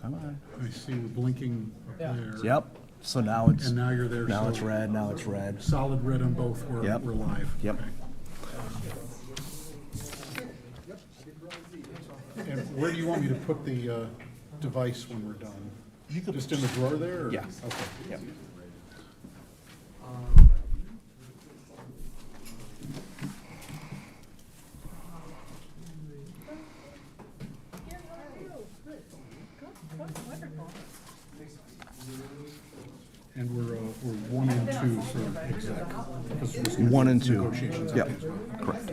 Come on. I see the blinking up there. Yep. So now it's And now you're there. now so it's red. Now it's red. Solid red on both. Yep. We're live. Yep. Okay. And where do you want me to put the device when we're done? Just in the drawer there? Or? Yeah. Okay. Yep. And we're 1 and 2 for exec. because we're still 1 and 2. Negotiations. Yep. Correct.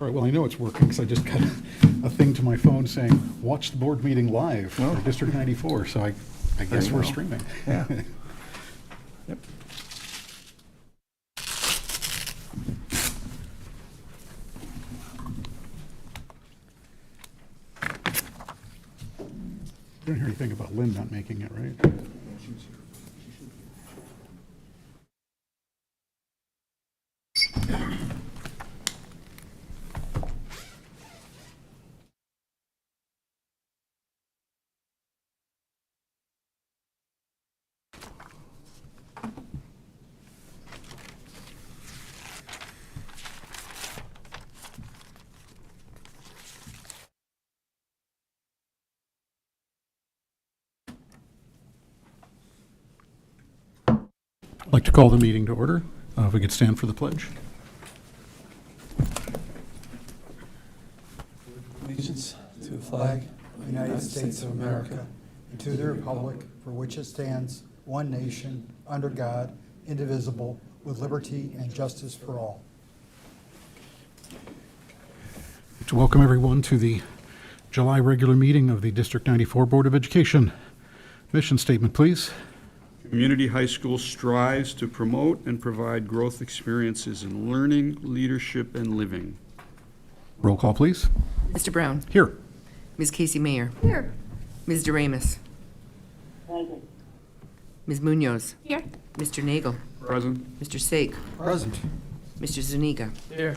All right, well, I know it's working because I just got a thing to my phone saying, watch the board meeting live for District 94. So I guess you we're go. streaming. Yeah. Yep. You didn't hear anything about Lynn not making it, right? I'd like to call the meeting to order. If we could stand for the pledge. Allegiance to the flag of the United States of America and to the republic for which it stands, one nation, under God, indivisible, with liberty and justice for all. To welcome everyone to the July regular meeting of the District 94 Board of Education. Mission statement, please. Community High School strives to promote and provide growth experiences in learning, leadership, and living. Roll call, please. Mr. Brown. Here. Ms. Casey Mayer. Here. Ms. DeRamus. Ms. Munoz. Here. Mr. Nagel. Present. Mr. Sake. Present. Mr. Zuniga. Here.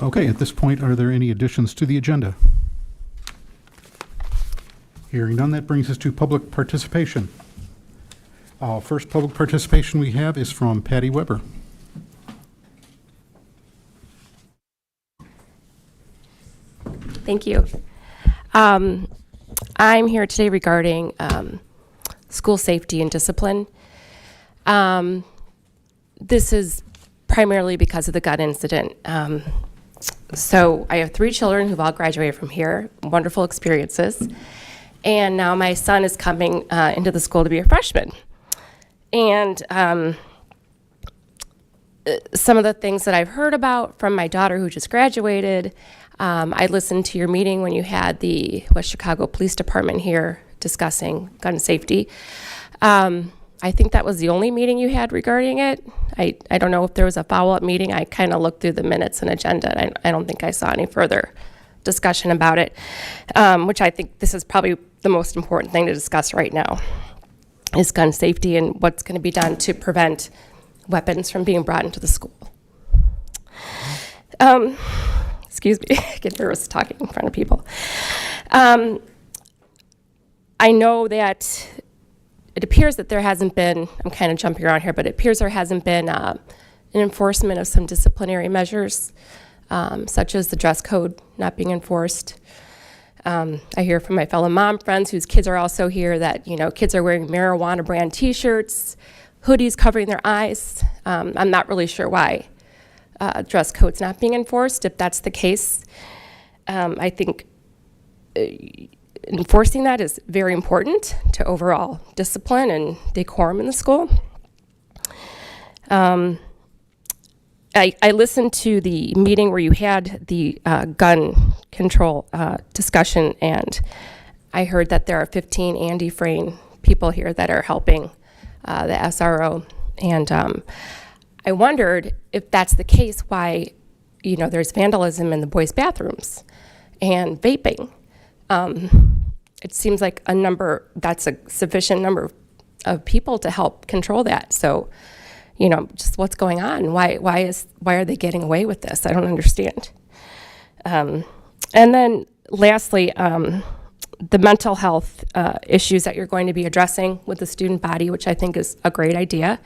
Okay, at this point, are there any additions to the agenda? Hearing none, that brings us to public participation. First public participation we have is from Patty Weber. Thank you. I'm here today regarding school safety and discipline. This is primarily because of the gun incident. So I have 3 children who've all graduated from here, wonderful experiences. And now my son is coming into the school to be a freshman. And some of the things that I've heard about from my daughter who just graduated, I listened to your meeting when you had the West Chicago Police Department here discussing gun safety. I think that was the only meeting you had regarding it. I don't know if there was a follow-up meeting. I kind of looked through the minutes and agenda, and I don't think I saw any further discussion about it, which I think this is probably the most important thing to discuss right now, is gun safety and what's going to be done to prevent weapons from being brought into the school. Excuse me, I get nervous talking in front of people. I know that it appears that there hasn't been, I'm kind of jumping around here, but it appears there hasn't been an enforcement of some disciplinary measures, such as the dress code not being enforced. I hear from my fellow mom friends whose kids are also here that, kids are wearing marijuana brand t-shirts, hoodies covering their eyes. I'm not really sure why dress code's not being enforced. If that's the case, I think enforcing that is very important to overall discipline and decorum in the school. I listened to the meeting where you had the gun control discussion, and I heard that there are 15 Andy Frayne people here that are helping the SRO. And I wondered if that's the case, why, there's vandalism in the boys' bathrooms and vaping. It seems like that's a sufficient number of people to help control that. So, just what's going on? Why are they getting away with this? I don't understand. And then lastly, the mental health issues that you're going to be addressing with the student body, which I think is a great idea.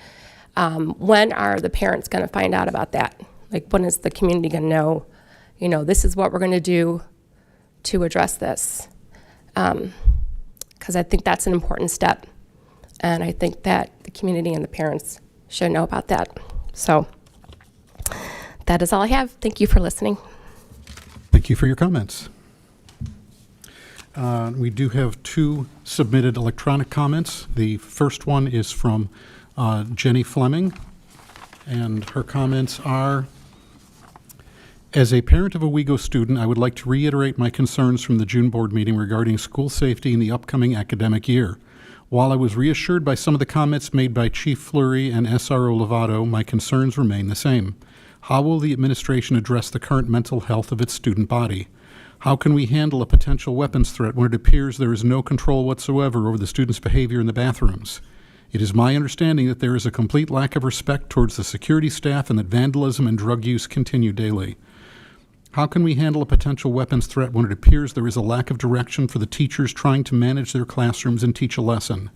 When are the parents going to find out about that? Like, when is the community going to know, this is what we're going to do to address this? Because I think that's an important step. And I think that the community and the parents should know about that. So that is all I have. Thank you for listening. Thank you for your comments. We do have 2 submitted electronic comments. The first one is from Jenny Fleming, and her comments are, as a parent of a WeGo student, I would like to reiterate my concerns from the June board meeting regarding school safety in the upcoming academic year. While I was reassured by some of the comments made by Chief Fleury and SRO Lovato, my concerns remain the same. How will the administration address the current mental health of its student body? How can we handle a potential weapons threat when it appears there is no control whatsoever over the students' behavior in the bathrooms? It is my understanding that there is a complete lack of respect towards the security staff and that vandalism and drug use continue daily. How can we handle a potential weapons threat when it appears there is a lack of direction for the teachers trying to manage their classrooms and teach a lesson?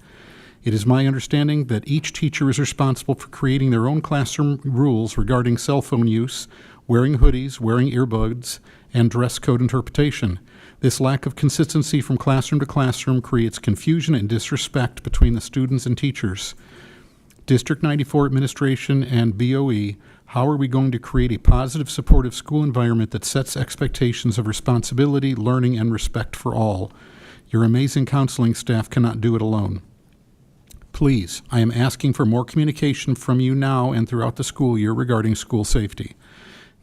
It is my understanding that each teacher is responsible for creating their own classroom rules regarding cell phone use, wearing hoodies, wearing earbuds, and dress code interpretation. This lack of consistency from classroom to classroom creates confusion and disrespect between the students and teachers. District 94 administration and BOE, how are we going to create a positive, supportive school environment that sets expectations of responsibility, learning, and respect for all? Your amazing counseling staff cannot do it alone. Please, I am asking for more communication from you now and throughout the school year regarding school safety.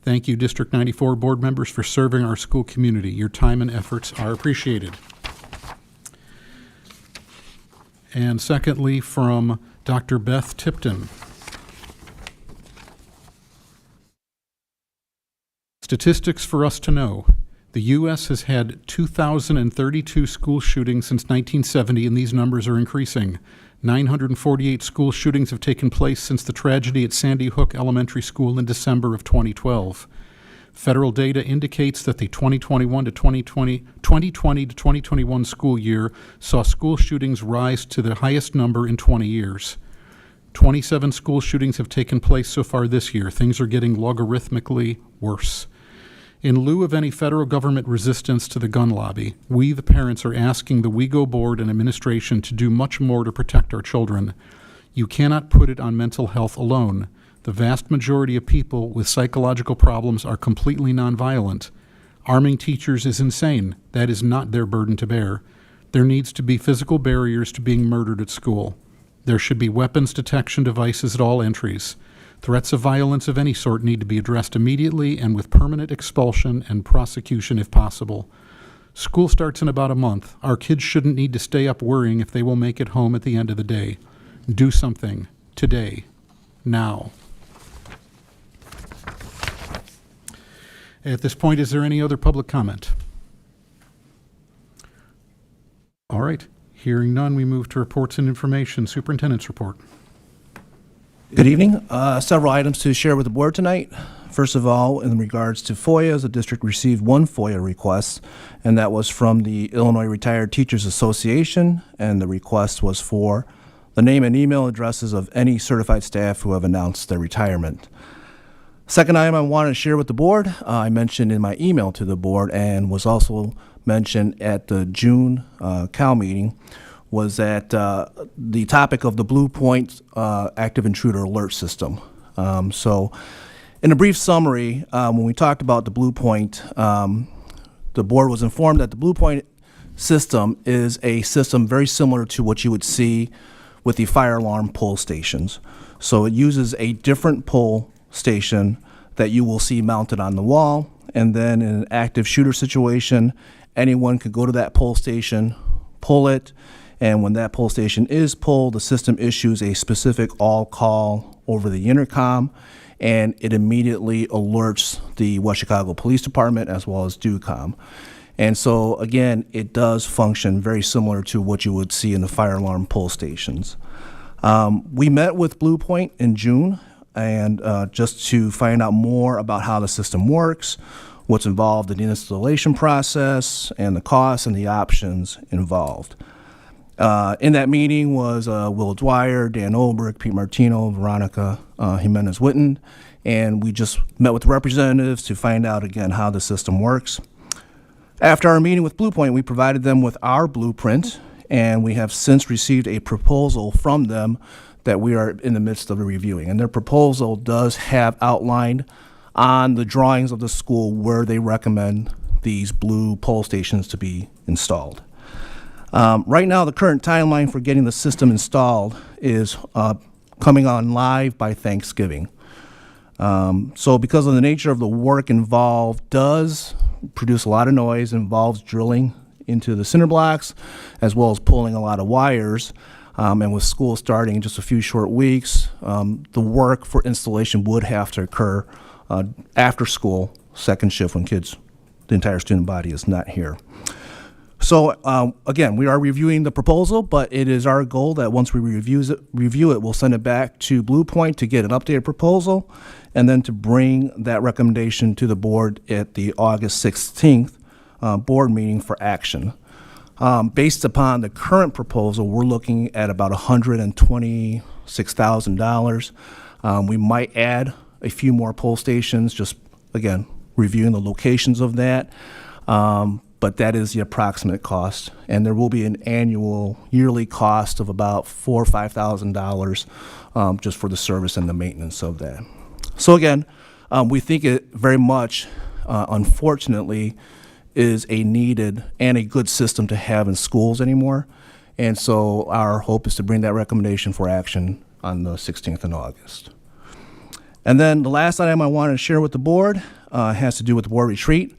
Thank you, District 94 board members, for serving our school community. Your time and efforts are appreciated. And secondly, from Dr. Beth Tipton. Statistics for us to know. The U.S. has had 2,032 school shootings since 1970, and these numbers are increasing. 948 school shootings have taken place since the tragedy at Sandy Hook Elementary School in December of 2012. Federal data indicates that the 2020 to 2021 school year saw school shootings rise to the highest number in 20 years. 27 school shootings have taken place so far this year. Things are getting logarithmically worse. In lieu of any federal government resistance to the gun lobby, we, the parents, are asking the WeGo board and administration to do much more to protect our children. You cannot put it on mental health alone. The vast majority of people with psychological problems are completely nonviolent. Arming teachers is insane. That is not their burden to bear. There needs to be physical barriers to being murdered at school. There should be weapons detection devices at all entries. Threats of violence of any sort need to be addressed immediately and with permanent expulsion and prosecution if possible. School starts in about a month. Our kids shouldn't need to stay up worrying if they will make it home at the end of the day. Do something. Today. Now. At this point, is there any other public comment? All right. Hearing none, we move to reports and information. Superintendent's report. Good evening. Several items to share with the board tonight. First of all, in regards to FOIAs, the district received one FOIA request, and that was from the Illinois Retired Teachers Association, and the request was for the name and email addresses of any certified staff who have announced their retirement. Second item I wanted to share with the board, I mentioned in my email to the board and was also mentioned at the June CAL meeting, was that the topic of the Blue Point active intruder alert system. So in a brief summary, when we talked about the Blue Point, the board was informed that the Blue Point system is a system very similar to what you would see with the fire alarm pull stations. So it uses a different pull station that you will see mounted on the wall, and then in an active shooter situation, anyone could go to that pull station, pull it, and when that pull station is pulled, the system issues a specific all call over the intercom, and it immediately alerts the West Chicago Police Department as well as DUCOM. And so, again, it does function very similar to what you would see in the fire alarm pull stations. We met with Blue Point in June, and just to find out more about how the system works, what's involved in the installation process, and the costs and the options involved. In that meeting was Will Dwyer, Dan Olbrich, Pete Martino, Veronica Jimenez-Witten, and we just met with representatives to find out again how the system works. After our meeting with Blue Point, we provided them with our blueprint, and we have since received a proposal from them that we are in the midst of reviewing. And their proposal does have outlined on the drawings of the school where they recommend these blue pole stations to be installed. Right now, the current timeline for getting the system installed is coming on live by Thanksgiving. So because of the nature of the work involved does produce a lot of noise, involves drilling into the cinder blocks, as well as pulling a lot of wires, and with school starting in just a few short weeks, the work for installation would have to occur after school, second shift when the entire student body is not here. So again, we are reviewing the proposal, but it is our goal that once we review it, we'll send it back to Blue Point to get an updated proposal, and then to bring that recommendation to the board at the August 16th board meeting for action. Based upon the current proposal, we're looking at about $126,000. We might add a few more pole stations, just again, reviewing the locations of that. But that is the approximate cost, and there will be an annual yearly cost of about $4,000 or $5,000 just for the service and the maintenance of that. So again, we think it very much, unfortunately, is a needed and a good system to have in schools anymore, and so our hope is to bring that recommendation for action on the 16th in August. And then the last item I wanted to share with the board has to do with the board retreat.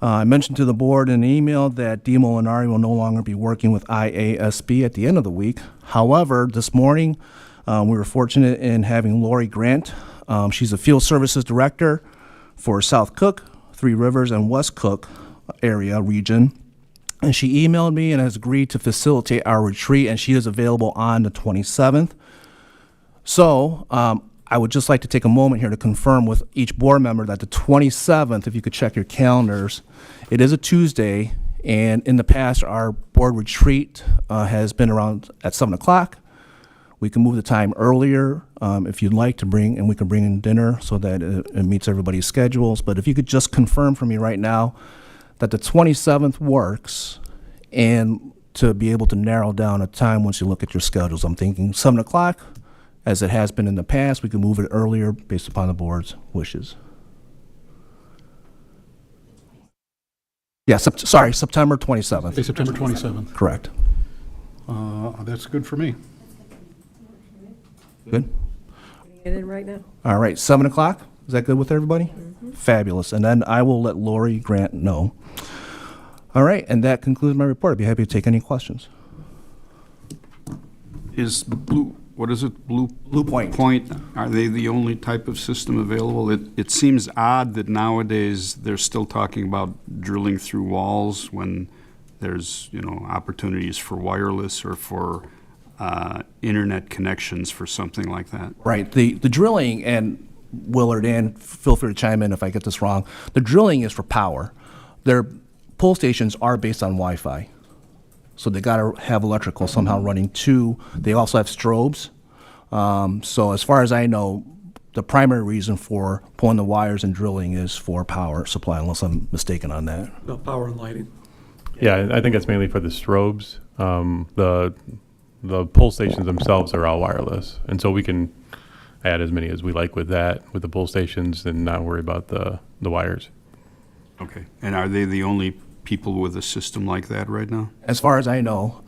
I mentioned to the board in an email that Dee Molinari will no longer be working with IASB at the end of the week. However, this morning, we were fortunate in having Lori Grant. She's a field services director for South Cook, Three Rivers, and West Cook area region. And she emailed me and has agreed to facilitate our retreat, and she is available on the 27th. So, I would just like to take a moment here to confirm with each board member that the 27th, if you could check your calendars, it is a Tuesday, and in the past, our board retreat has been around at 7 o'clock. We can move the time earlier if you'd like to bring, and we can bring in dinner so that it meets everybody's schedules. But if you could just confirm for me right now that the 27th works, and to be able to narrow down a time once you look at your schedules. I'm thinking 7 o'clock. As it has been in the past, we can move it earlier based upon the board's wishes. Yeah, September 27th. Okay, September 27th. Correct. That's good for me. Good? Get in right now. All right, 7 o'clock? Is that good with everybody? Fabulous. And then I will let Lori Grant know. All right, and that concludes my report. I'd be happy to take any questions. Is Blue, what is it, Blue Point. Are they the only type of system available? It seems odd that nowadays they're still talking about drilling through walls when there's, opportunities for wireless or for internet connections for something like that. Right. The drilling, and Willard, and feel free to chime in if I get this wrong, the drilling is for power. Their pull stations are based on Wi-Fi. So they got to have electrical somehow running to. They also have strobes. So as far as I know, the primary reason for pulling the wires and drilling is for power supply, unless I'm mistaken on that. No, power and lighting. Yeah, I think that's mainly for the strobes. The pull stations themselves are all wireless, and so we can add as many as we like with that, with the pull stations, and not worry about the wires. Okay. And are they the only people with a system like that right now? As far as I know,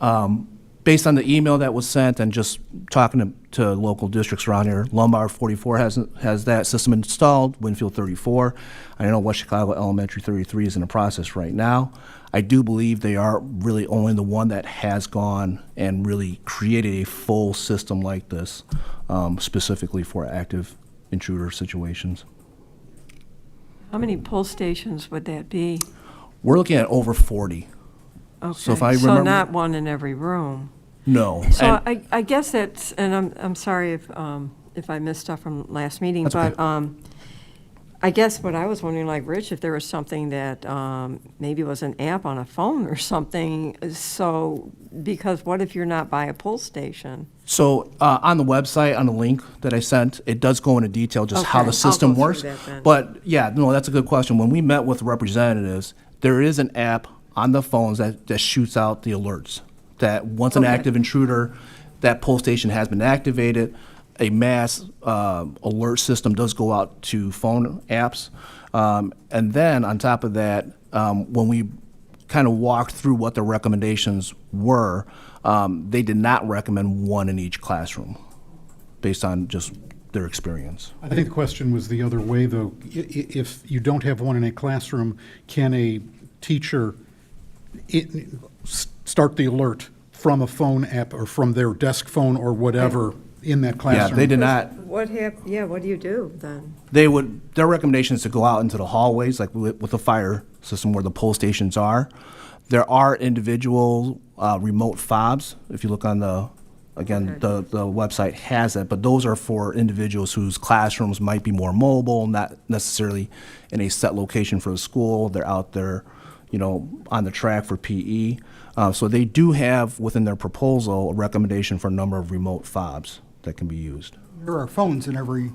based on the email that was sent and just talking to local districts around here, Lombard 44 has that system installed, Winfield 34. I know West Chicago Elementary 33 is in the process right now. I do believe they are really only the one that has gone and really created a full system like this, specifically for active intruder situations. How many pull stations would that be? We're looking at over 40. Okay, So if I so remember- not one in every room. No. So And- I guess that's, and I'm sorry if I missed stuff from last meeting, That's okay. but I guess what I was wondering, like Rich, if there was something that maybe was an app on a phone or something, so, because what if you're not by a pull station? So on the website, on the link that I sent, it does go into detail just how Okay, the I'll system go through works. that then. But yeah, no, that's a good question. When we met with representatives, there is an app on the phones that shoots out the alerts. That once an Okay. active intruder, that pull station has been activated, a mass alert system does go out to phone apps. And then on top of that, when we kind of walked through what the recommendations were, they did not recommend one in each classroom based on just their experience. I think the question was the other way, though. If you don't have one in a classroom, can a teacher start the alert from a phone app or from their desk phone or whatever in that Yeah, classroom? they did not. What what do you do then? Their recommendation is to go out into the hallways, like with the fire system where the pull stations are. There are individual remote fobs. If you look on the website has it, but those are for individuals whose classrooms might be more mobile, not necessarily in a set location for the school. They're out there, on the track for PE. So they do have within their proposal a recommendation for a number of remote fobs that can be used. There are phones in every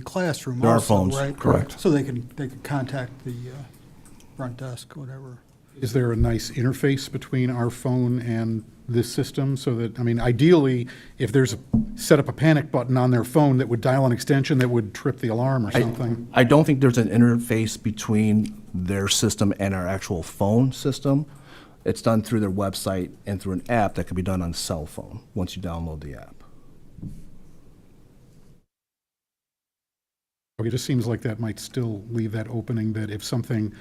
classroom There are also, phones, right? correct. So they can contact the front desk, whatever. Is there a nice interface between our phone and this system so that, ideally, if there's set up a panic button on their phone that would dial an extension that would trip the alarm or something? I don't think there's an interface between their system and our actual phone system. It's done through their website and through an app that can be done on cell phone once you download the app. Okay, it just seems like that might still leave that opening that if something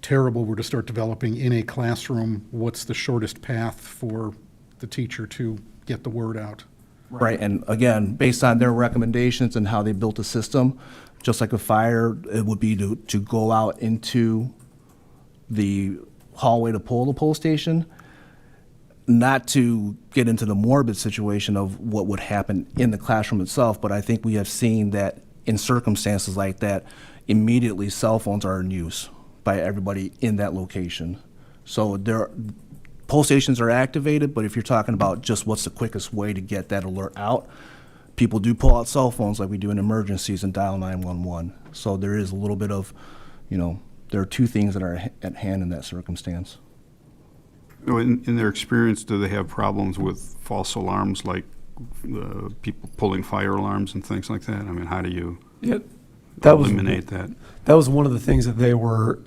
terrible were to start developing in a classroom, what's the shortest path for the teacher to get the word out? Right, and again, based on their recommendations and how they built the system, just like a fire, it would be to go out into the hallway to pull the pull station, not to get into the morbid situation of what would happen in the classroom itself, but I think we have seen that in circumstances like that, immediately cell phones are in use by everybody in that location. So pull stations are activated, but if you're talking about just what's the quickest way to get that alert out, people do pull out cell phones like we do in emergencies and dial 911. So there is a little bit of, there are two things that are at hand in that circumstance. In their experience, do they have problems with false alarms, like people pulling fire alarms and things like that? How do you eliminate that? That was one of the things that they were,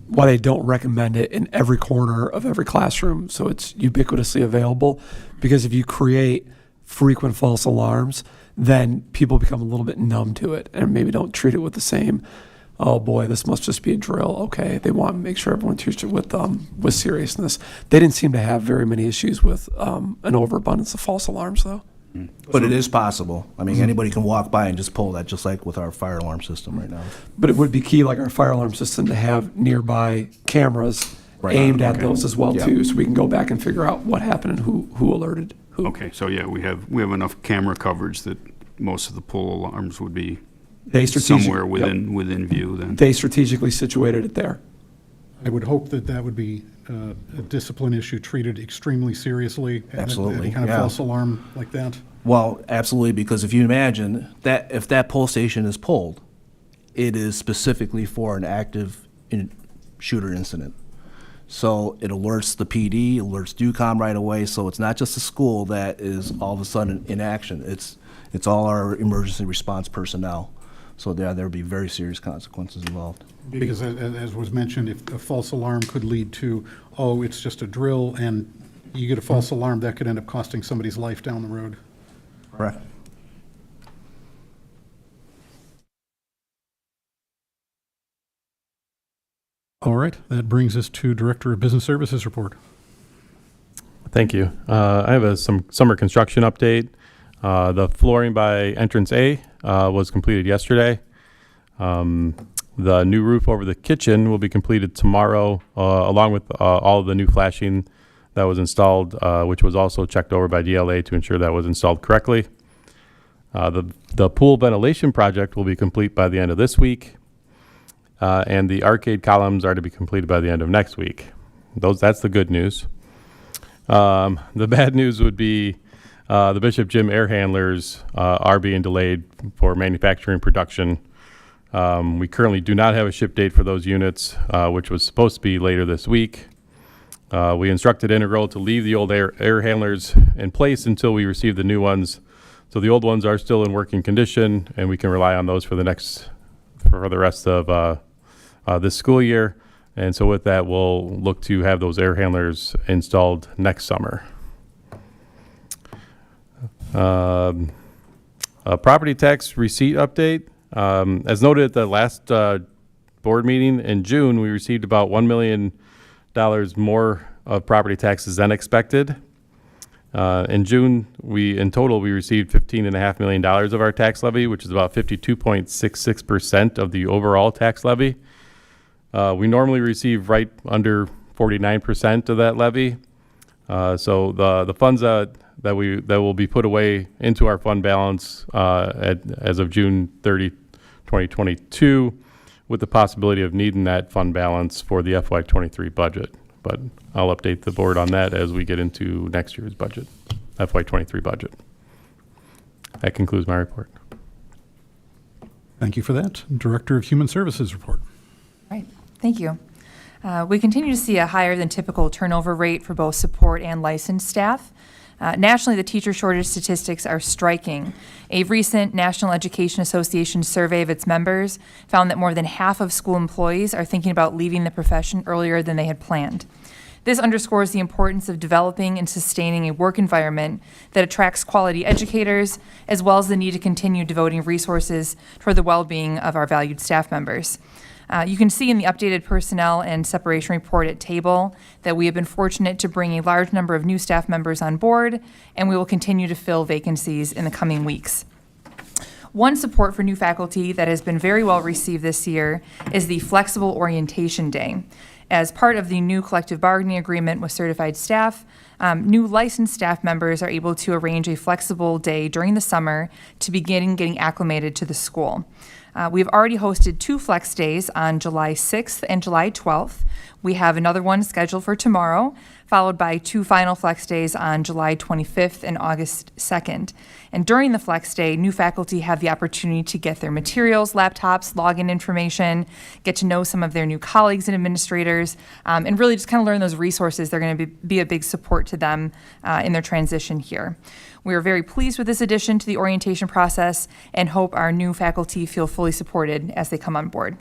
why they don't recommend it in every corner of every classroom, so it's ubiquitously available. Because if you create frequent false alarms, then people become a little bit numb to it and maybe don't treat it with the same, oh boy, this must just be a drill. Okay, they want to make sure everyone treats it with seriousness. They didn't seem to have very many issues with an overabundance of false alarms, though. But it is possible. Anybody can walk by and just pull that, just like with our fire alarm system right now. But it would be key, like our fire alarm system, to have nearby cameras Right. aimed at Okay. those as well, Yeah. too, so we can go back and figure out what happened and who alerted who. Okay, so yeah, we have enough camera coverage that most of the pull alarms would be They somewhere yep. within view then. They strategically situated it there. I would hope that would be a discipline issue treated extremely seriously. Absolutely, Any kind of yeah. false alarm like that. Well, absolutely, because if you imagine that if that pull station is pulled, it is specifically for an active shooter incident. So it alerts the PD, alerts DUCOM right away, so it's not just the school that is all of a sudden in action. It's all our emergency response personnel. So there would be very serious consequences involved. Because as was mentioned, if a false alarm could lead to, oh, it's just a drill, and You get a false alarm, that could end up costing somebody's life down the road. Correct. All right, that brings us to Director of Business Services report. Thank you. I have some summer construction update. The flooring by entrance A was completed yesterday. The new roof over the kitchen will be completed tomorrow, along with all of the new flashing that was installed, which was also checked over by DLA to ensure that was installed correctly. The pool ventilation project will be complete by the end of this week, and the arcade columns are to be completed by the end of next week. That's the good news. The bad news would be the Bishop Gym air handlers are being delayed for manufacturing production. We currently do not have a ship date for those units, which was supposed to be later this week. We instructed Integral to leave the old air handlers in place until we receive the new ones. So the old ones are still in working condition, and we can rely on those for the rest of this school year. And so with that, we'll look to have those air handlers installed next summer. A property tax receipt update. As noted at the last board meeting in June, we received about $1 million more of property taxes than expected. In June, in total, we received $15.5 million of our tax levy, which is about 52.66% of the overall tax levy. We normally receive right under 49% of that levy. So the funds that will be put away into our fund balance as of June 30, 2022, with the possibility of needing that fund balance for the FY23 budget. But I'll update the board on that as we get into next year's budget, FY23 budget. That concludes my report. Thank you for that. Director of Human Services report. Right, thank you. We continue to see a higher than typical turnover rate for both support and licensed staff. Nationally, the teacher shortage statistics are striking. A recent National Education Association survey of its members found that more than half of school employees are thinking about leaving the profession earlier than they had planned. This underscores the importance of developing and sustaining a work environment that attracts quality educators, as well as the need to continue devoting resources toward the well-being of our valued staff members. You can see in the updated personnel and separation report at table that we have been fortunate to bring a large number of new staff members on board, and we will continue to fill vacancies in the coming weeks. One support for new faculty that has been very well received this year is the Flexible Orientation Day. As part of the new collective bargaining agreement with certified staff, new licensed staff members are able to arrange a flexible day during the summer to begin getting acclimated to the school. We've already hosted 2 flex days on July 6th and July 12th. We have another one scheduled for tomorrow, followed by 2 final flex days on July 25th and August 2nd. And during the flex day, new faculty have the opportunity to get their materials, laptops, login information, get to know some of their new colleagues and administrators, and really just kind of learn those resources. They're going to be a big support to them in their transition here. We are very pleased with this addition to the orientation process and hope our new faculty feel fully supported as they come on board.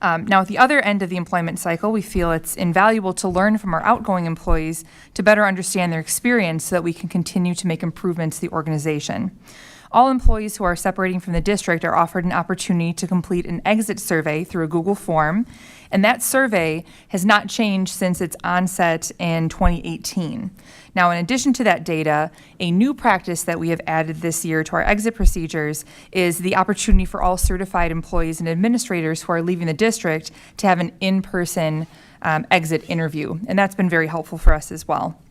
Now, at the other end of the employment cycle, we feel it's invaluable to learn from our outgoing employees to better understand their experience so that we can continue to make improvements to the organization. All employees who are separating from the district are offered an opportunity to complete an exit survey through a Google form, and that survey has not changed since its onset in 2018. Now, in addition to that data, a new practice that we have added this year to our exit procedures is the opportunity for all certified employees and administrators who are leaving the district to have an in-person exit interview, and that's been very helpful for us as well.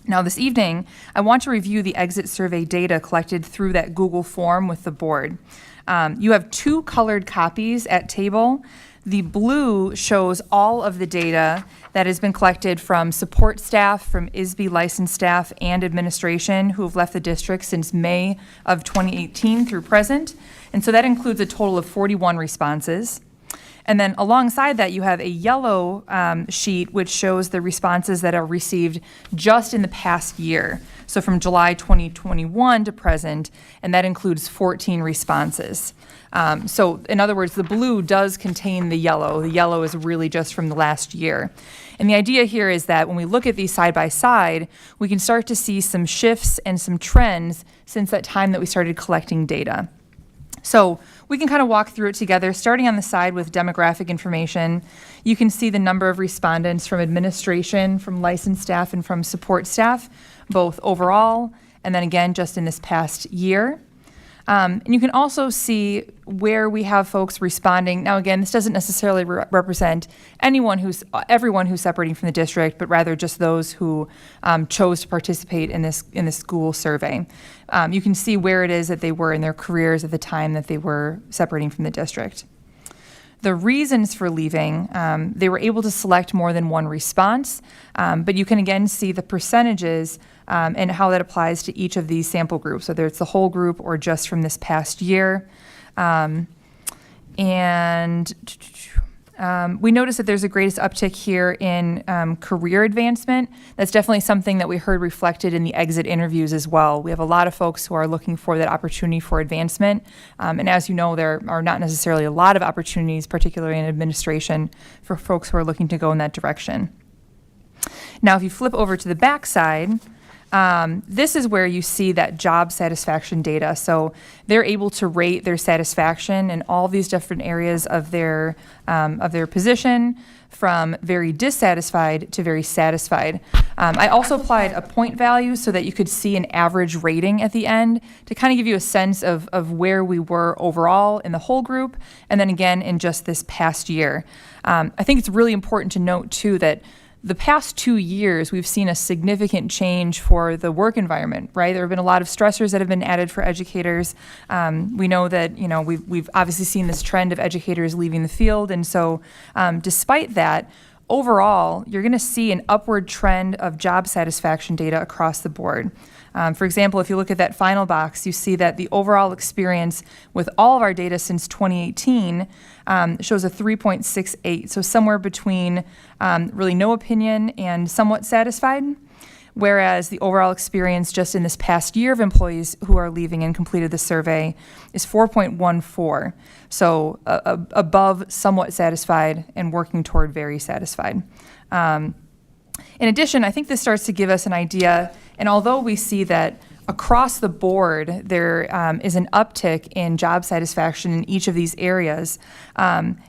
Now, this evening, I want to review the exit survey data collected through that Google form with the board. You have 2 colored copies at table. The blue shows all of the data that has been collected from support staff, from ISB licensed staff, and administration who have left the district since May of 2018 through present. And so that includes a total of 41 responses. And then alongside that, you have a yellow sheet which shows the responses that are received just in the past year. So from July 2021 to present, and that includes 14 responses. So in other words, the blue does contain the yellow. The yellow is really just from the last year. And the idea here is that when we look at these side by side, we can start to see some shifts and some trends since that time that we started collecting data. So we can kind of walk through it together, starting on the side with demographic information. You can see the number of respondents from administration, from licensed staff, and from support staff, both overall, and then again, just in this past year. And you can also see where we have folks responding. Now, again, this doesn't necessarily represent everyone who's separating from the district, but rather just those who chose to participate in this school survey. You can see where it is that they were in their careers at the time that they were separating from the district. The reasons for leaving, they were able to select more than one response, but you can again see the percentages and how that applies to each of these sample groups, whether it's the whole group or just from this past year. We notice that there's the greatest uptick here in career advancement. That's definitely something that we heard reflected in the exit interviews as well. We have a lot of folks who are looking for that opportunity for advancement. And as you know, there are not necessarily a lot of opportunities, particularly in administration, for folks who are looking to go in that direction. Now, if you flip over to the back side, this is where you see that job satisfaction data. So they're able to rate their satisfaction in all these different areas of their position, from very dissatisfied to very satisfied. I also applied a point value so that you could see an average rating at the end to kind of give you a sense of where we were overall in the whole group, and then again in just this past year. I think it's really important to note too that the past 2 years, we've seen a significant change for the work environment, right? There have been a lot of stressors that have been added for educators. We know that, we've obviously seen this trend of educators leaving the field. And so despite that, overall, you're going to see an upward trend of job satisfaction data across the board. For example, if you look at that final box, you see that the overall experience with all of our data since 2018 shows a 3.68, so somewhere between really no opinion and somewhat satisfied, whereas the overall experience just in this past year of employees who are leaving and completed the survey is 4.14, so above somewhat satisfied and working toward very satisfied. In addition, I think this starts to give us an idea, and although we see that across the board there is an uptick in job satisfaction in each of these areas,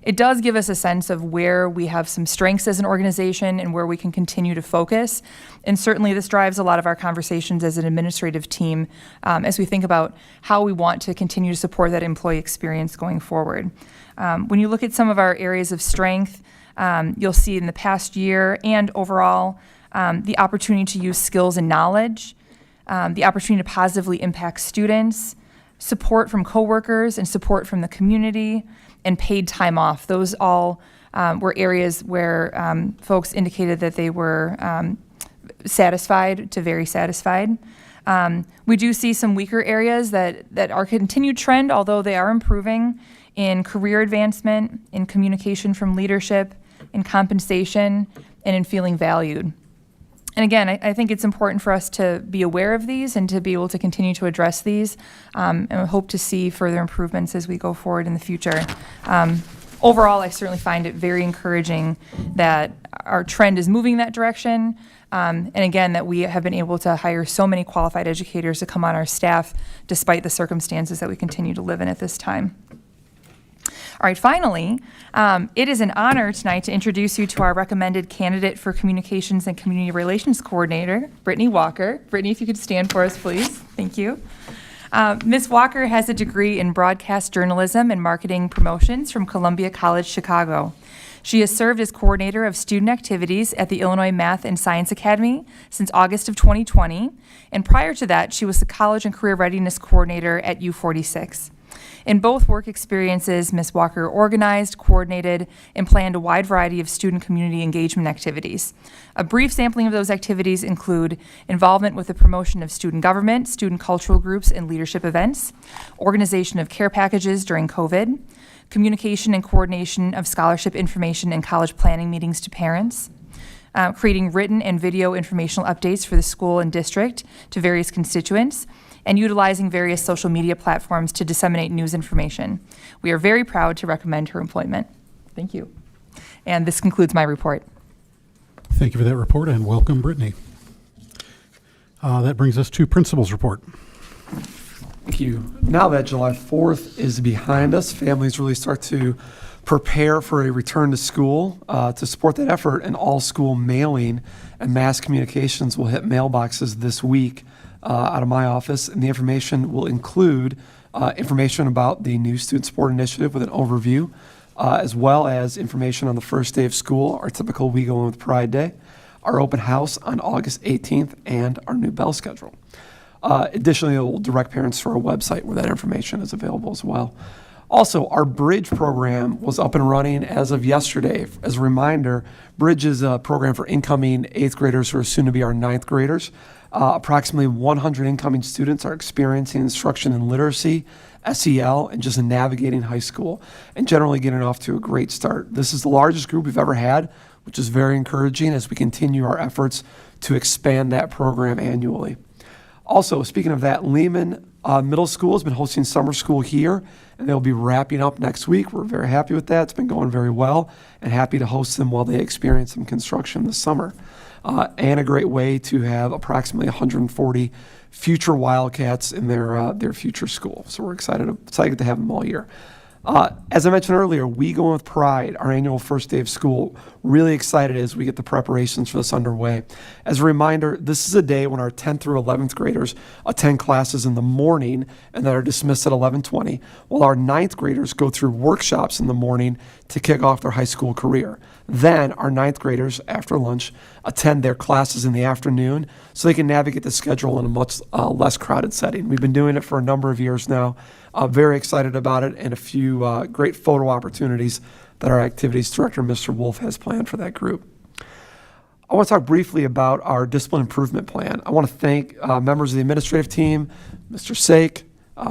it does give us a sense of where we have some strengths as an organization and where we can continue to focus. And certainly this drives a lot of our conversations as an administrative team as we think about how we want to continue to support that employee experience going forward. When you look at some of our areas of strength, you'll see in the past year and overall the opportunity to use skills and knowledge, the opportunity to positively impact students, support from coworkers and support from the community, and paid time off. Those all were areas where folks indicated that they were satisfied to very satisfied. We do see some weaker areas that are a continued trend, although they are improving, in career advancement, in communication from leadership, in compensation, and in feeling valued. And again, I think it's important for us to be aware of these and to be able to continue to address these, and we hope to see further improvements as we go forward in the future. Overall, I certainly find it very encouraging that our trend is moving that direction, and again, that we have been able to hire so many qualified educators to come on our staff despite the circumstances that we continue to live in at this time. All right, finally, it is an honor tonight to introduce you to our recommended candidate for Communications and Community Relations Coordinator, Brittany Walker. Brittany, if you could stand for us, please. Thank you. Ms. Walker has a degree in broadcast journalism and marketing promotions from Columbia College Chicago. She has served as coordinator of student activities at the Illinois Math and Science Academy since August of 2020, and prior to that, she was the college and career readiness coordinator at U46. In both work experiences, Ms. Walker organized, coordinated, and planned a wide variety of student community engagement activities. A brief sampling of those activities include involvement with the promotion of student government, student cultural groups, and leadership events, organization of care packages during COVID, communication and coordination of scholarship information and college planning meetings to parents, creating written and video informational updates for the school and district to various constituents, and utilizing various social media platforms to disseminate news information. We are very proud to recommend her employment. Thank you. And this concludes my report. Thank you for that report, and welcome, Brittany. That brings us to principal's report. Thank you. Now that July 4th is behind us, families really start to prepare for a return to school. To support that effort, an all-school mailing and mass communications will hit mailboxes this week out of my office, and the information will include information about the new Student Support Initiative with an overview, as well as information on the first day of school, our typical We Go In With Pride Day, our open house on August 18th, and our new bell schedule. Additionally, it will direct parents to our website where that information is available as well. Also, our Bridge program was up and running as of yesterday. As a reminder, Bridge is a program for incoming 8th graders who are soon to be our 9th graders. Approximately 100 incoming students are experiencing instruction in literacy, SEL, and just navigating high school, and generally getting off to a great start. This is the largest group we've ever had, which is very encouraging as we continue our efforts to expand that program annually. Also, speaking of that, Lehman Middle School has been hosting summer school here, and they'll be wrapping up next week. We're very happy with that. It's been going very well, and happy to host them while they experience some construction this summer. And a great way to have approximately 140 future Wildcats in their future school. So we're excited to have them all year. As I mentioned earlier, We Go In With Pride, our annual first day of school. Really excited as we get the preparations for this underway. As a reminder, this is a day when our 10th through 11th graders attend classes in the morning and that are dismissed at 11:20, while our 9th graders go through workshops in the morning to kick off their high school career. Then our 9th graders, after lunch, attend their classes in the afternoon so they can navigate the schedule in a much less crowded setting. We've been doing it for a number of years now. Very excited about it, and a few great photo opportunities that our activities director, Mr. Wolf, has planned for that group. I want to talk briefly about our discipline improvement plan. I want to thank members of the administrative team, Mr. Sake,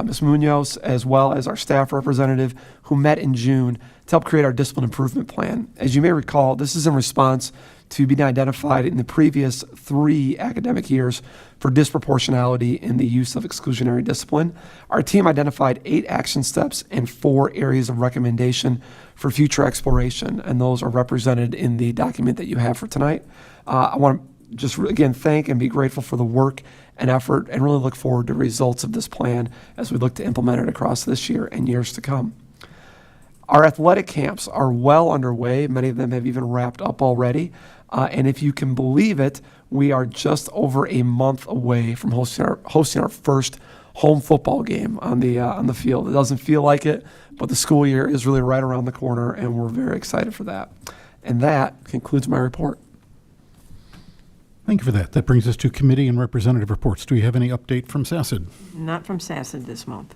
Ms. Munoz, as well as our staff representative who met in June to help create our discipline improvement plan. As you may recall, this is in response to being identified in the previous 3 academic years for disproportionality in the use of exclusionary discipline. Our team identified 8 action steps and 4 areas of recommendation for future exploration, and those are represented in the document that you have for tonight. I want to just again thank and be grateful for the work and effort, and really look forward to results of this plan as we look to implement it across this year and years to come. Our athletic camps are well underway. Many of them have even wrapped up already. And if you can believe it, we are just over a month away from hosting our first home football game on the field. It doesn't feel like it, but the school year is really right around the corner, and we're very excited for that. And that concludes my report. Thank you for that. That brings us to committee and representative reports. Do we have any update from SACID? Not from SACID this month.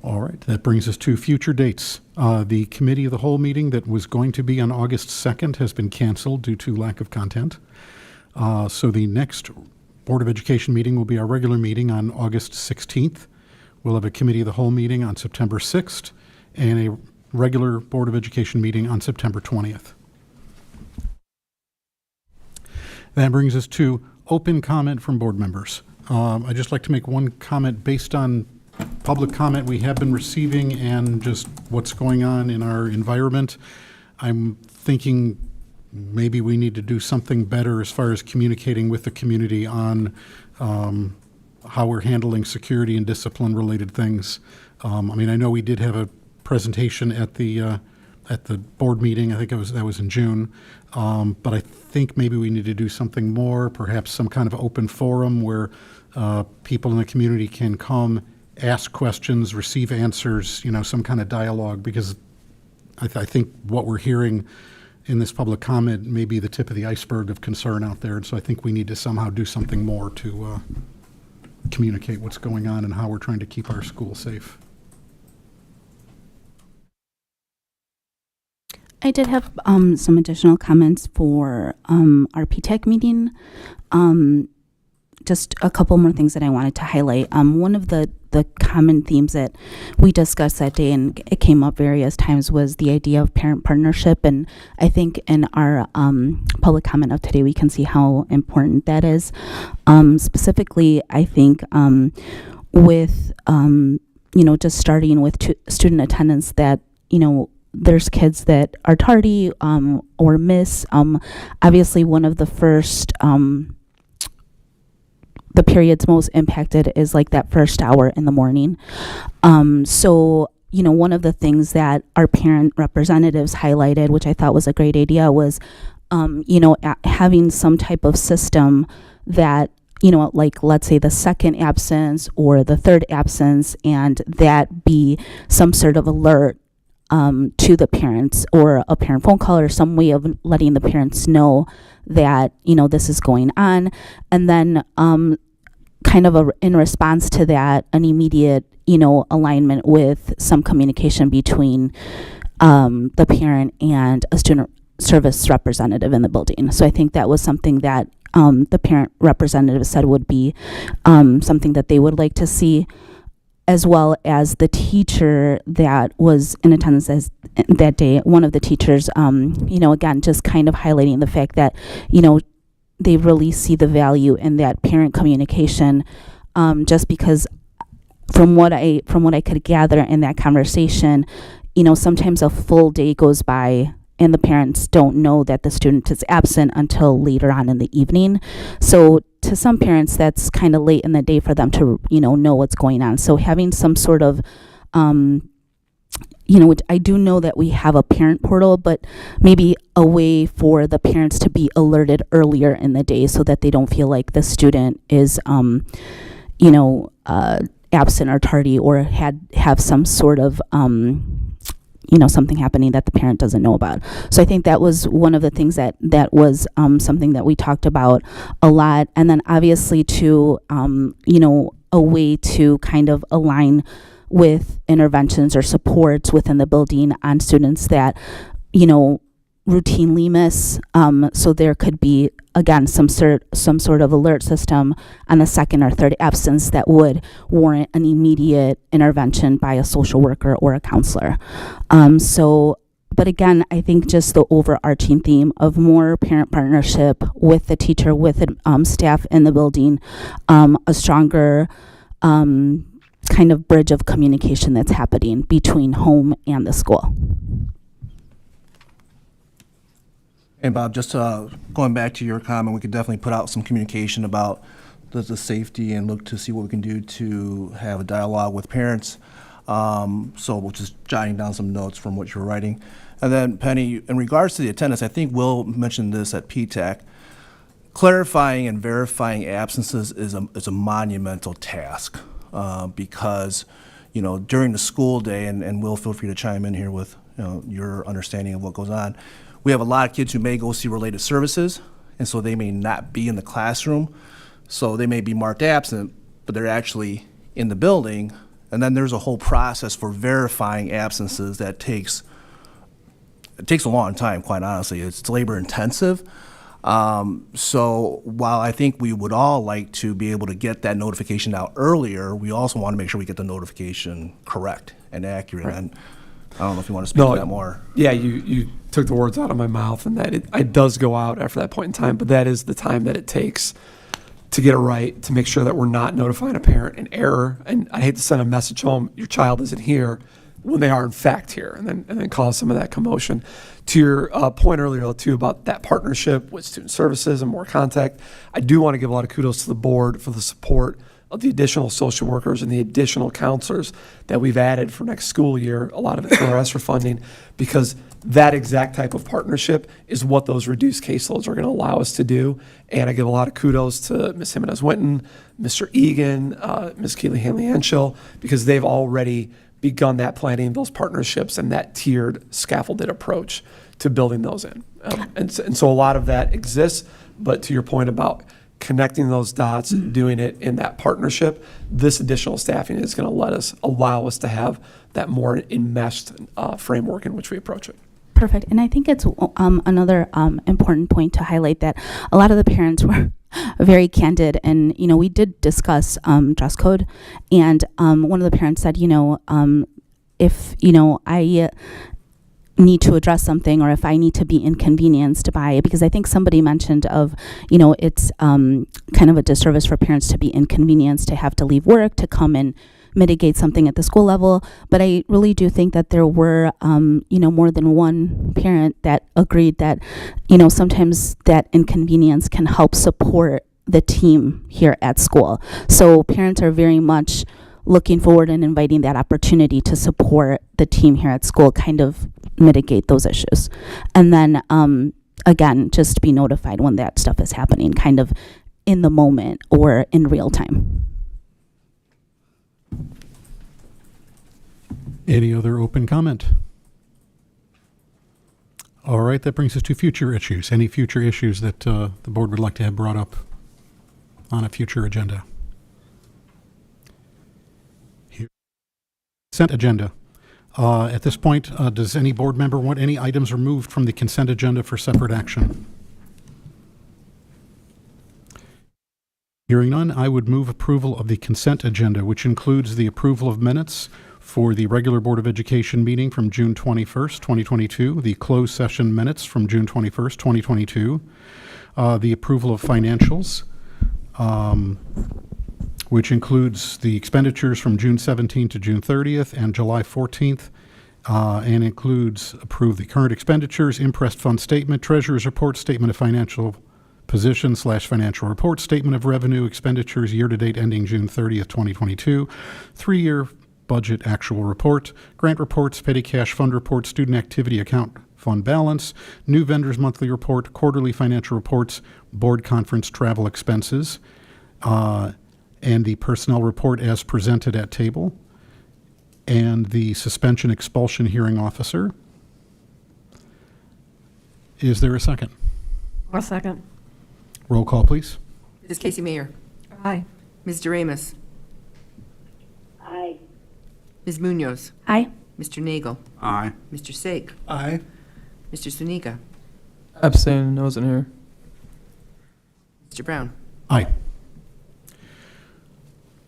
All right, that brings us to future dates. The committee of the whole meeting that was going to be on August 2nd has been canceled due to lack of content. So the next Board of Education meeting will be our regular meeting on August 16th. We'll have a committee of the whole meeting on September 6th and a regular Board of Education meeting on September 20th. That brings us to open comment from board members. I'd just like to make one comment based on public comment we have been receiving and just what's going on in our environment. I'm thinking maybe we need to do something better as far as communicating with the community on how we're handling security and discipline related things. I mean, I know we did have a presentation at the board meeting. I think that was in June. But I think maybe we need to do something more, perhaps some kind of open forum where people in the community can come, ask questions, receive answers, some kind of dialogue, because I think what we're hearing in this public comment may be the tip of the iceberg of concern out there. And so I think we need to somehow do something more to communicate what's going on and how we're trying to keep our school safe. I did have some additional comments for our PTAC meeting. just a couple more things that I wanted to highlight. One of the common themes that we discussed that day, and it came up various times, was the idea of parent partnership. And I think in our public comment of today, we can see how important that is. Specifically, I think with, just starting with student attendance, that, there's kids that are tardy or miss. Obviously, one of the first the periods most impacted is like that first hour in the morning. So, one of the things that our parent representatives highlighted, which I thought was a great idea, was, having some type of system that, like let's say the second absence or the third absence, and that be some sort of alert to the parents, or a parent phone call, or some way of letting the parents know that, this is going on. And then kind of in response to that, an immediate, alignment with some communication between the parent and a student service representative in the building. So I think that was something that the parent representative said would be something that they would like to see, as well as the teacher that was in attendance that day. One of the teachers, again, just kind of highlighting the fact that, they really see the value in that parent communication, just because from what I could gather in that conversation, sometimes a full day goes by and the parents don't know that the student is absent until later on in the evening. So to some parents, that's kind of late in the day for them to, know what's going on. So having some sort of, I do know that we have a parent portal, but maybe a way for the parents to be alerted earlier in the day so that they don't feel like the student is, absent or tardy, or have some sort of, something happening that the parent doesn't know about. So I think that was one of the things that was something that we talked about a lot. And then obviously to, a way to kind of align with interventions or supports within the building on students that, routinely miss. So there could be, again, some sort of alert system on the second or third absence that would warrant an immediate intervention by a social worker or a counselor. But again, I think just the overarching theme of more parent partnership with the teacher, with staff in the building, a stronger kind of bridge of communication that's happening between home and the school. And Bob, just going back to your comment, we could definitely put out some communication about the safety and look to see what we can do to have a dialogue with parents. So we'll just jotting down some notes from what you were writing. And then Penny, in regards to the attendance, I think Will mentioned this at PTAC. Clarifying and verifying absences is a monumental task because, during the school day, and Will, feel free to chime in here with your understanding of what goes on. We have a lot of kids who may go see related services, and so they may not be in the classroom. So they may be marked absent, but they're actually in the building. And then there's a whole process for verifying absences that takes a long time, quite honestly. It's labor intensive. So while I think we would all like to be able to get that notification out earlier, we also want to make sure we get the notification correct and accurate. Right. And I don't know if you want to speak to that more. Yeah, you took the words out of my mouth, and that it does go out after that point in time, but that is the time that it takes to get it right, to make sure that we're not notifying a parent in error. And I hate to send a message home, your child isn't here, when they are in fact here, and then cause some of that commotion. To your point earlier too about that partnership with student services and more contact, I do want to give a lot of kudos to the board for the support of the additional social workers and the additional counselors that we've added for next school year, a lot of it through our ESSER funding, because that exact type of partnership is what those reduced caseloads are going to allow us to do. And I give a lot of kudos to Ms. Jimenez-Winton, Mr. Egan, Ms. Keeley Hanley-Henschel, because they've already begun that planning, those partnerships, and that tiered, scaffolded approach to building those in. And so a lot of that exists, but to your point about connecting those dots, doing it in that partnership, this additional staffing is going to allow us to have that more enmeshed framework in which we approach it. Perfect. And I think it's another important point to highlight that a lot of the parents were very candid, and we did discuss dress code, and one of the parents said, if I need to address something, or if I need to be inconvenienced by, because I think somebody mentioned of, it's kind of a disservice for parents to be inconvenienced, to have to leave work to come and mitigate something at the school level. But I really do think that there were, more than one parent that agreed that, sometimes that inconvenience can help support the team here at school. So parents are very much looking forward and inviting that opportunity to support the team here at school, kind of mitigate those issues. And then, again, just be notified when that stuff is happening, kind of in the moment or in real time. Any other open comment? All right, that brings us to future issues. Any future issues that the board would like to have brought up on a future agenda? Here. Consent agenda. At this point, does any board member want any items removed from the consent agenda for separate action? Hearing none, I would move approval of the consent agenda, which includes the approval of minutes for the regular Board of Education meeting from June 21st, 2022, the closed session minutes from June 21st, 2022, the approval of financials, which includes the expenditures from June 17th to June 30th and July 14th, and includes approve the current expenditures, impressed fund statement, treasurer's report, statement of financial position / financial report, statement of revenue, expenditures year-to-date ending June 30th, 2022, 3-year budget actual report, grant reports, petty cash fund report, student activity account fund balance, new vendors monthly report, quarterly financial reports, board conference travel expenses, and the personnel report as presented at table, and the suspension expulsion hearing officer. Is there a second? A second. Roll call, please. Mrs. Casey Mayer. Aye. Ms. Doremus. Aye. Ms. Munoz. Aye. Mr. Nagel. Aye. Mr. Sake. Aye. Mr. Zuniga. Abstain, I wasn't here. Mr. Brown. Aye.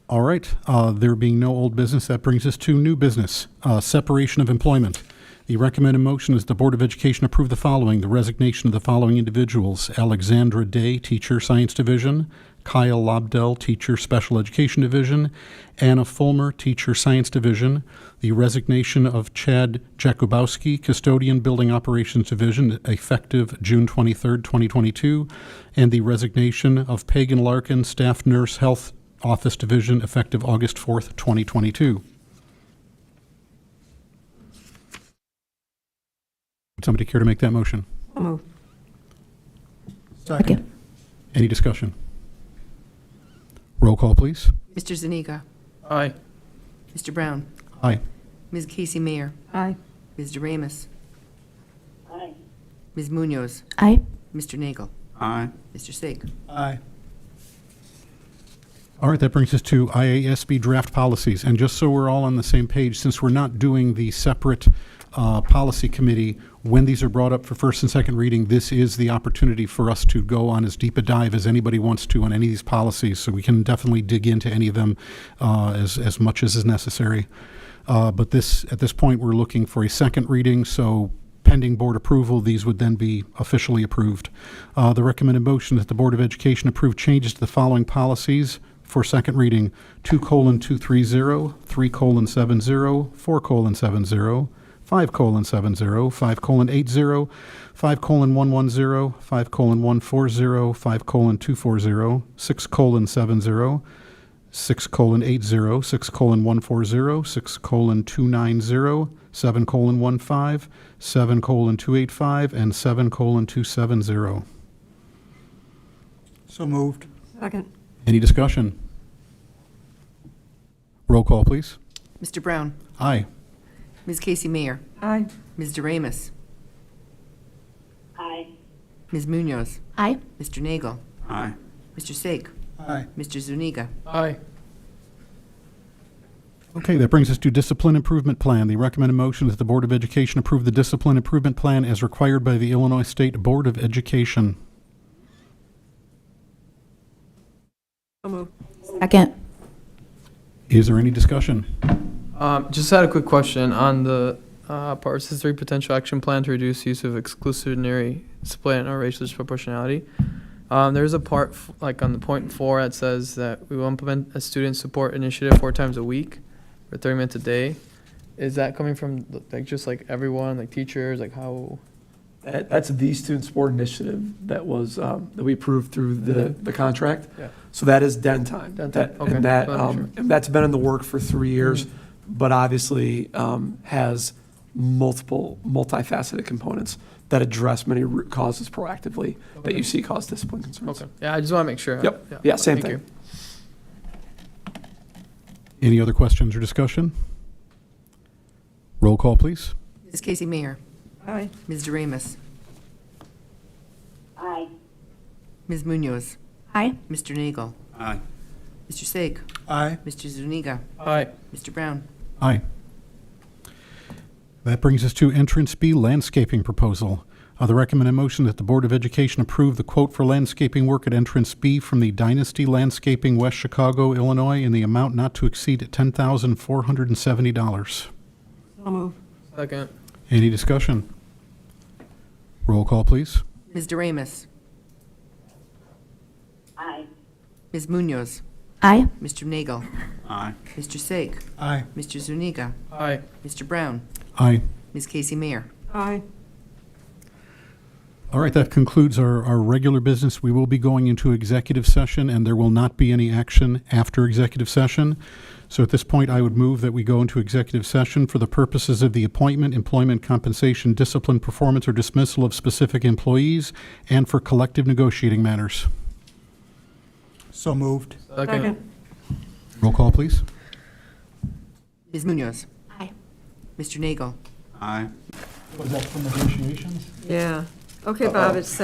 All right, there being no old business, that brings us to new business, separation of employment. The recommended motion is the Board of Education approve the following: the resignation of the following individuals: Alexandra Day, Teacher, Science Division; Kyle Lobdell, Teacher, Special Education Division; Anna Fulmer, Teacher, Science Division; the resignation of Chad Jakubowski, Custodian, Building Operations Division, effective June 23rd, 2022; and the resignation of Pagan Larkin, Staff Nurse, Health Office Division, effective August 4th, 2022. Would somebody care to make that motion? I'll move. Second. Any discussion? Roll call, please. Mr. Zuniga. Aye. Mr. Brown. Aye. Ms. Casey Mayer. Aye. Ms. Doremus. Aye. Ms. Munoz. Aye. Mr. Nagel. Aye. Mr. Sake. Aye. All right, that brings us to IASB draft policies. And just so we're all on the same page, since we're not doing the separate policy committee, when these are brought up for first and second reading, this is the opportunity for us to go on as deep a dive as anybody wants to on any of these policies. So we can definitely dig into any of them as much as is necessary. But at this point, we're looking for a second reading. So pending board approval, these would then be officially approved. The recommended motion is that the Board of Education approve changes to the following policies for second reading: 2:230, 3:70, 4:70, 5:70, 5:80, 5:110, 5:140, 5:240, 6:70, 6:80, 6:140, 6:290, 7:15, 7:285, and 7:270. So moved. Second. Any discussion? Roll call, please. Mr. Brown. Aye. Ms. Casey Mayer. Aye. Ms. Doremus. Aye. Ms. Munoz. Aye. Mr. Nagel. Aye. Mr. Sake. Aye. Mr. Zuniga. Aye. Okay, that brings us to Discipline Improvement Plan. The recommended motion is that the Board of Education approve the Discipline Improvement Plan as required by the Illinois State Board of Education. So moved. Second. Is there any discussion? Just had a quick question on the Part 3 potential action plan to reduce use of exclusionary discipline or racial disproportionality. There's a part like on the point 4 that says that we will implement a student support initiative 4 times a week for 30 minutes a day. Is that coming from like just like everyone, like teachers, like how? That's the student support initiative that was that we approved through the contract. Yeah. So that is den time. Den time, okay. And that Sure. and that's been in the work for 3 years, but obviously has multifaceted components that address many root causes proactively that you see cause discipline concerns. Okay. Yeah, I just want to make sure. Yep. Yeah, same Thank thing. you. Any other questions or discussion? Roll call, please. Ms. Casey Mayer. Aye. Ms. Doremus. Aye. Ms. Munoz. Aye. Mr. Nagel. Aye. Mr. Saik. Aye. Mr. Zuniga. Aye. Mr. Brown. Aye. That brings us to Entrance B, landscaping proposal. The recommended motion that the Board of Education approve the quote for landscaping work at Entrance B from the Dynasty Landscaping, West Chicago, Illinois, in the amount not to exceed $10,470. So moved. Second. Any discussion? Roll call, please. Ms. Doremus. Aye. Ms. Munoz. Aye. Mr. Nagel. Aye. Mr. Saik. Aye. Mr. Zuniga. Aye. Mr. Brown. Aye. Ms. Casey Mayer. Aye. All right, that concludes our regular business. We will be going into executive session, and there will not be any action after executive session. So at this point, I would move that we go into executive session for the purposes of the appointment, employment, compensation, discipline, performance, or dismissal of specific employees, and for collective negotiating matters. So moved. Second. Roll call, please. Ms. Munoz. Aye. Mr. Nagel. Aye. Was that for negotiations? Yeah. Okay, Bob, it's